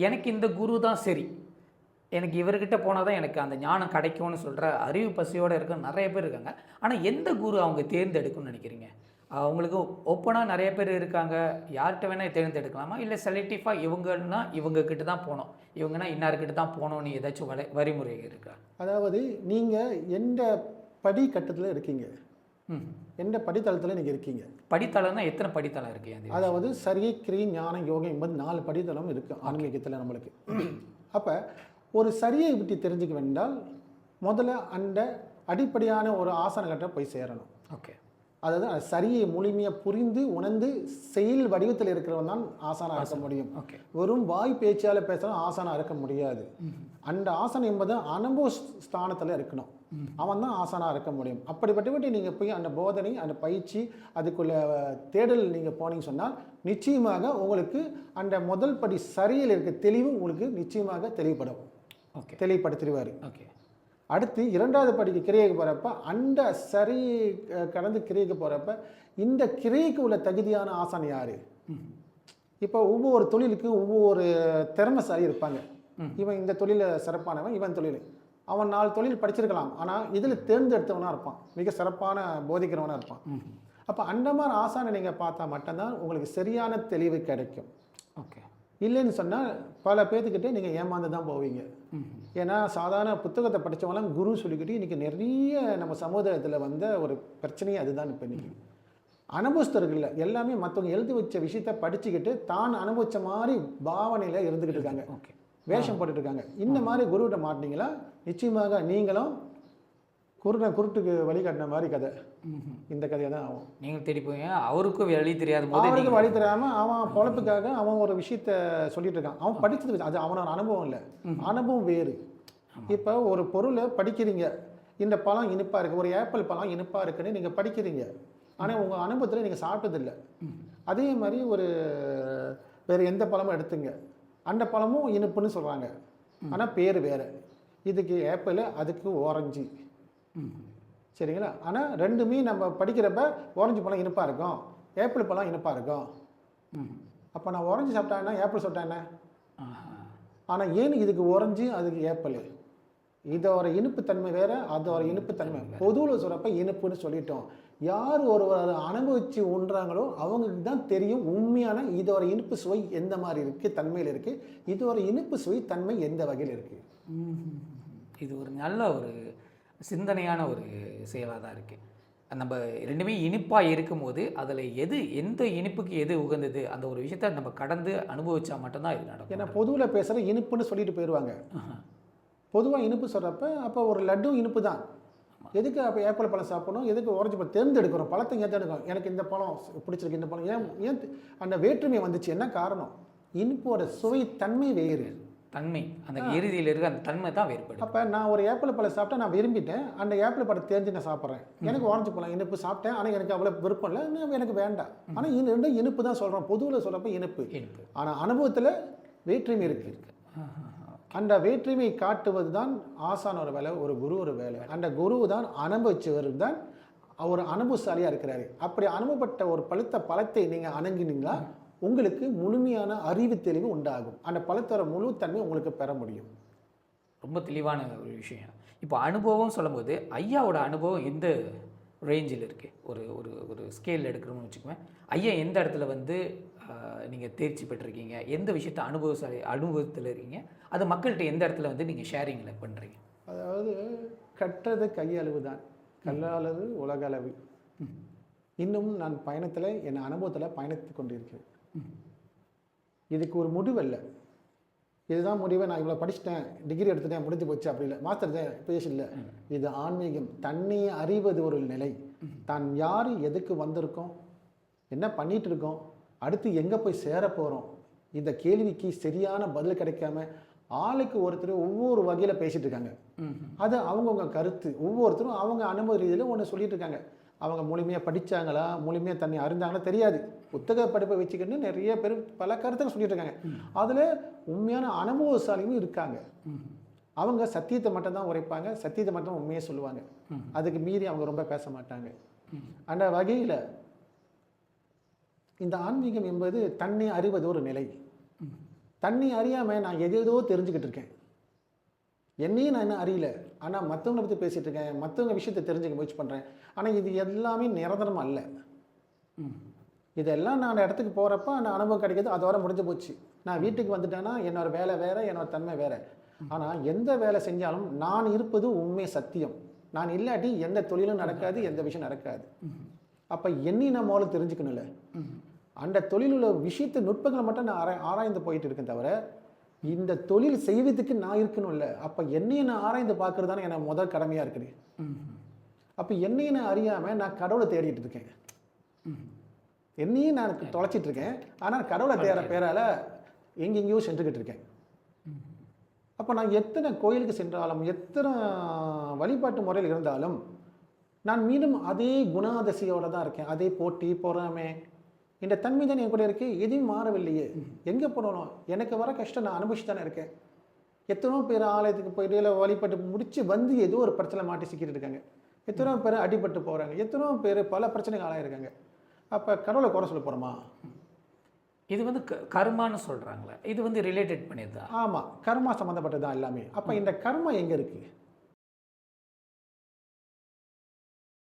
எனக்கு இந்த குரு தான் சரி, எனக்கு இவர்கிட்ட போனால் தான் எனக்கு அந்த ஞானம் கிடைக்கும்னு சொல்கிற அறிவு பசியோடு இருக்க நிறைய பேர் இருக்காங்க. ஆனால் எந்த குரு அவங்க தேர்ந்தெடுக்கும்னு நினைக்கிறீங்க? அவங்களுக்கு ஓப்பனாக நிறைய பேர் இருக்காங்க, யார்கிட்ட வேணால் தேர்ந்தெடுக்கலாமா? இல்லை செலக்டிவாக இவங்கன்னா இவங்கக்கிட்ட தான் போகணும், இவங்கன்னா இன்னார்கிட்ட தான் போகணும்னு ஏதாச்சும் வரிமுறை இருக்கா? அதாவது நீங்கள் எந்த படிக்கட்டத்தில் இருக்கீங்க, எந்த படித்தளத்தில் நீங்கள் இருக்கீங்க? படித்தளம்னா எத்தனை படித்தளம் இருக்குது? அதாவது சரி, கிரி, ஞானம், யோகம் என்பது 4 படித்தளம் இருக்குது ஆன்மீகத்தில் நம்மளுக்கு. அப்போ ஒரு சரியை பற்றி தெரிஞ்சுக்க வேண்டால் முதல்ல அந்த அடிப்படையான ஒரு ஆசனகட்ட போய் சேரணும். ஓகே. அதாவது சரியை முழுமையாக புரிந்து உணர்ந்து செயல் வடிவத்தில் இருக்கிறவன் தான் ஆசானாக இருக்க முடியும். வெறும் வாய் பேச்சால் பேசலாம் ஆசானாக இருக்க முடியாது. அந்த ஆசனம் என்பது அனுபவ ஸ்தானத்தில் இருக்கணும், அவன் தான் ஆசானாக இருக்க முடியும். அப்படிப்பட்டபடி நீங்கள் போய் அந்த போதனை, அந்த பயிற்சி, அதுக்குள்ள தேடல் நீங்கள் போனீங்கன்னு சொன்னால் நிச்சயமாக உங்களுக்கு அந்த முதல் படி சரியில் இருக்க தெளிவு உங்களுக்கு நிச்சயமாக தெளிவுபடும். தெளிவுபடுத்திடுவார். ஓகே. அடுத்து 2வது படிக்கு கிரியைக்கு போகிறப்ப அந்த சரி கடந்து கிரியைக்கு போகிறப்ப இந்த கிரியைக்கு உள்ள தகுதியான ஆசான் யார்? இப்போ ஒவ்வொரு தொழிலுக்கு ஒவ்வொரு திறமைசாலி இருப்பாங்க. இவன் இந்த தொழிலில் சிறப்பானவன், இவன் தொழில் அவன் 4 தொழில் படிச்சிருக்கலாம், ஆனால் இதில் தேர்ந்தெடுத்தவனாக இருப்பான், மிக சிறப்பான போதிக்கிறவனாக இருப்பான். அப்போ அந்த மாதிரி ஆசானை நீங்கள் பார்த்தா மட்டும்தான் உங்களுக்கு சரியான தெளிவு கிடைக்கும். ஓகே. இல்லைன்னு சொன்னால் பல பேர்த்துக்கிட்டே நீங்கள் ஏமாந்து தான் போவீங்க. ஏன்னா சாதாரண புத்தகத்தை படித்தவங்களாம் குரு சொல்லிக்கிட்டு இன்றைக்கி நிறைய நம்ம சமுதாயத்தில் வந்த ஒரு பிரச்சனையே அதுதான். இப்போ இன்றைக்கி அனுபவஸ்தர்கள் எல்லாமே மற்றவங்க எழுதி வச்ச விஷயத்த படிச்சுக்கிட்டு தான் அனுபவித்த மாதிரி பாவனையில் இருந்துக்கிட்டு இருக்காங்க, வேஷம் போட்டுட்டு இருக்காங்க. இந்த மாதிரி குருவிட்ட மாட்டினீங்களா நிச்சயமாக நீங்களும் குருட்டுக்கு வழிகாட்டின மாதிரி கதை. இந்த கதையை தான் ஆகும். நீங்கள் தேடி போய் அவருக்கும் வழி தெரியாத போது அவருக்கு வழி தெரியாமல் அவன் பொழப்புக்காக அவன் ஒரு விஷயத்த சொல்லிட்டு இருக்கான். அவன் படித்தது அது அவனோட அனுபவம் இல்லை, அனுபவம் வேறு. இப்போ ஒரு பொருளை படிக்கிறீங்க, இந்த பழம் இனிப்பாக இருக்குது, ஒரு ஆப்பிள் பழம் இனிப்பாக இருக்குன்னு நீங்கள் படிக்கிறீங்க, ஆனால் உங்கள் அனுபவத்தில் நீங்கள் சாப்பிட்டதில்லை. அதே மாதிரி ஒரு வேறு எந்த பழமும் எடுத்துங்க, அந்த பழமும் இனிப்புன்னு சொல்கிறாங்க, ஆனால் பேர் வேறு. இதுக்கு ஆப்பிள், அதுக்கு ஓரஞ்சு, சரிங்களா? ஆனால் ரெண்டுமே நம்ம படிக்கிறப்ப ஓரஞ்சு பழம் இனிப்பாக இருக்கும், ஆப்பிள் பழம் இனிப்பாக இருக்கும். அப்போ நான் ஓரஞ்சு சாப்பிட்டா என்ன, ஆப்பிள் சாப்பிட்டா என்ன? ஆனால் ஏன் இதுக்கு ஓரஞ்சு அதுக்கு ஆப்பிள்? இதோட இனிப்புத்தன்மை வேறு, அதோட இனிப்புத்தன்மை பொதுவில் சொல்கிறப்ப இனிப்புன்னு சொல்லிட்டோம். யார் ஒரு அனுபவித்து உண்றாங்களோ அவங்களுக்கு தான் தெரியும் உண்மையான இதோட இனிப்பு சுவை எந்த மாதிரி இருக்குது, தன்மையில் இருக்குது, இதோட இனிப்பு சுவை தன்மை எந்த வகையில் இருக்குது. இது ஒரு நல்ல ஒரு சிந்தனையான ஒரு செயலாக தான் இருக்குது. நம்ம ரெண்டுமே இனிப்பாக இருக்கும்போது அதில் எந்த இனிப்புக்கு எது உகந்தது அந்த ஒரு விஷயத்த நம்ம கடந்து அனுபவிச்சா மட்டும்தான் இது நடக்கும். ஏன்னா பொதுவில் பேசுகிற இனிப்புன்னு சொல்லிட்டு போயிடுவாங்க. பொதுவாக இனிப்பு சொல்கிறப்ப அப்போ ஒரு லட்டும் இனிப்பு தான். எதுக்கு அப்போ ஆப்பிள் பழம் சாப்பிடணும், எதுக்கு ஓரஞ்சு பழம் தேர்ந்தெடுக்கிறோம், பழத்தை ஏன் தேர்ந்தெடுக்கிறோம்? எனக்கு இந்த பழம் பிடிச்சிருக்கு, இந்த பழம் ஏன் அந்த வேற்றுமை வந்துச்சு? என்ன காரணம்? இனிப்போட சுவை தன்மை வேறு, தன்மை அந்த இறுதியில் இருக்க அந்த தன்மை தான் வேறுபடும். அப்போ நான் ஒரு ஆப்பிள் பழம் சாப்பிட்டா நான் விரும்பிட்டேன், அந்த ஆப்பிள் பழம் தேர்ந்து நான் சாப்பிட்றேன், எனக்கு ஓரஞ்சு பழம் இனிப்பு சாப்பிட்டேன், ஆனால் எனக்கு அவ்வளோ விருப்பம் இல்லை, எனக்கு வேண்டாம். ஆனால் ரெண்டும் இனிப்பு தான் சொல்கிறோம், பொதுவில் சொல்கிறப்ப இனிப்பு. ஆனால் அனுபவத்தில் வேற்றுமை இருக்குது. அந்த வேற்றுமை காட்டுவது தான் ஆசானோட வேலை, ஒரு குருவோட வேலை. அந்த குரு தான் அனுபவிச்சவர் தான் அவர் அனுபவசாலியாக இருக்கிறாரு. அப்படி அனுபவப்பட்ட ஒரு பழத்தை நீங்கள் அணுங்கினீங்களா உங்களுக்கு முழுமையான அறிவு தெளிவு உண்டாகும். அந்த பழத்தோட முழுத்தன்மை உங்களுக்கு பெற முடியும். ரொம்ப தெளிவான ஒரு விஷயம். இப்போ அனுபவம் சொல்லும்போது ஐயாவோட அனுபவம் எந்த ரேஞ்சில் இருக்குது? ஒரு ஒரு ஒரு ஸ்கேல் எடுக்கிறோம்னு வச்சுக்குவேன். ஐயா எந்த இடத்துல வந்து நீங்கள் தேர்ச்சி பெற்றிருக்கீங்க, எந்த விஷயத்தை அனுபவத்தில் இருக்கீங்க, அது மக்கள்கிட்ட எந்த இடத்துல வந்து நீங்கள் ஷேரிங்கில் பண்ணுறீங்க? அதாவது கற்றது கையளவு தான், கல்லாளவு உலக அளவு. இன்னும் நான் பயணத்தில் என் அனுபவத்தில் பயணித்து கொண்டிருக்கிறேன். இதுக்கு ஒரு முடிவு இல்லை, இதுதான் முடிவை, நான் இவ்வளோ படிச்சுட்டேன், டிகிரி எடுத்துட்டேன், முடிஞ்சு போச்சு, அப்படி இல்லை, மாஸ்டர் பேச இல்லை. இது ஆன்மீகம், தன்னை அறிவது ஒரு நிலை. தான் யார், எதுக்கு வந்திருக்கோம், என்ன பண்ணிட்டு இருக்கோம், அடுத்து எங்கே போய் சேர போகிறோம், இந்த கேள்விக்கு சரியான பதில் கிடைக்காம ஆளுக்கு ஒருத்தர் ஒவ்வொரு வகையில் பேசிகிட்டு இருக்காங்க. அது அவங்கவுங்க கருத்து, ஒவ்வொருத்தரும் அவங்க அனுபவ ரீதியில் ஒன்று சொல்லிட்டு இருக்காங்க. அவங்க முழுமையாக படித்தாங்களா, முழுமையாக தண்ணி அறிந்தாங்களா தெரியாது, புத்தக படிப்பை வச்சுக்கிட்டு நிறைய பேர் பல கருத்துக்கள் சொல்லிட்டு இருக்காங்க. அதில் உண்மையான அனுபவசாலியும் இருக்காங்க. அவங்க சத்தியத்தை மட்டும்தான் உரைப்பாங்க, சத்தியத்தை மட்டும் உண்மையாக சொல்லுவாங்க, அதுக்கு மீறி அவங்க ரொம்ப பேச மாட்டாங்க. அந்த வகையில் இந்த ஆன்மீகம் என்பது தன்னை அறிவது ஒரு நிலை. தண்ணி அறியாமல் நான் எதேதோ தெரிஞ்சுக்கிட்டு இருக்கேன். என்னையும் நான் இன்னும் அறியல. ஆனால் மற்றவங்களை பற்றி பேசிகிட்டு இருக்கேன், மற்றவங்க விஷயத்தை தெரிஞ்சுக்க முயற்சி பண்ணுறேன். ஆனால் இது எல்லாமே நிரந்தரம் அல்ல. இதெல்லாம் நான் இடத்துக்கு போகிறப்ப நான் அனுபவம் கிடைக்கிது, அதோட முடிஞ்சு போச்சு. நான் வீட்டுக்கு வந்துட்டேன்னா என்னோட வேலை வேறு, என்னோட தன்மை வேறு. ஆனால் எந்த வேலை செஞ்சாலும் நான் இருப்பது உண்மை சத்தியம். நான் இல்லாட்டி எந்த தொழிலும் நடக்காது, எந்த விஷயம் நடக்காது. அப்போ என்னையும் நான் முதல்ல தெரிஞ்சுக்கணும்ல. அந்த தொழில் உள்ள விஷயத்தை நுட்பங்களை மட்டும் நான் ஆராய்ந்து போயிட்டு இருக்கேன் தவிர, இந்த தொழில் செய்வதுக்கு நான் இருக்கணும்ல. அப்போ என்னையும் நான் ஆராய்ந்து பார்க்கறது தானே எனக்கு முதல் கடமையாக இருக்குது. அப்போ என்னையும் நான் அறியாமல் நான் கடவுளை தேடிட்டு இருக்கேன். என்னையும் நான் தொலைச்சிட்டு இருக்கேன். ஆனால் கடவுளை தேடுற பேரால் எங்கெங்கேயோ சென்றுக்கிட்டு இருக்கேன். அப்போ நான் எத்தனை கோயிலுக்கு சென்றாலும், எத்தனை வழிபாட்டு முறையில் இருந்தாலும், நான் மீண்டும் அதே குணாதிசையோடு தான் இருக்கேன். அதே போட்டி, பொறாமை, இந்த தன்மை தான் என் கூட இருக்குது. எதையும் மாறவில்லையே. எங்கே போனாலும் எனக்கு வர கஷ்டம் நான் அனுபவிச்சு தானே இருக்கேன். எத்தனோ பேர் ஆலயத்துக்கு போயிட்டு இல்லை வழிபட்டு முடித்து வந்து ஏதோ ஒரு பிரச்சனை மாட்டி சிக்கிட்டு இருக்காங்க. எத்தனோ பேர் அடிபட்டு போகிறாங்க. எத்தனோ பேர் பல பிரச்சனைகள் ஆளாயிருக்காங்க. அப்போ கடவுளை குறை சொல்ல போகிறோமா? இது வந்து கர்மான்னு சொல்கிறாங்களே, இது வந்து ரிலேட்டட் பண்ணியது தான். ஆமாம், கர்மா சம்மந்தப்பட்டது தான் எல்லாமே. அப்போ இந்த கர்மா எங்கே இருக்குது?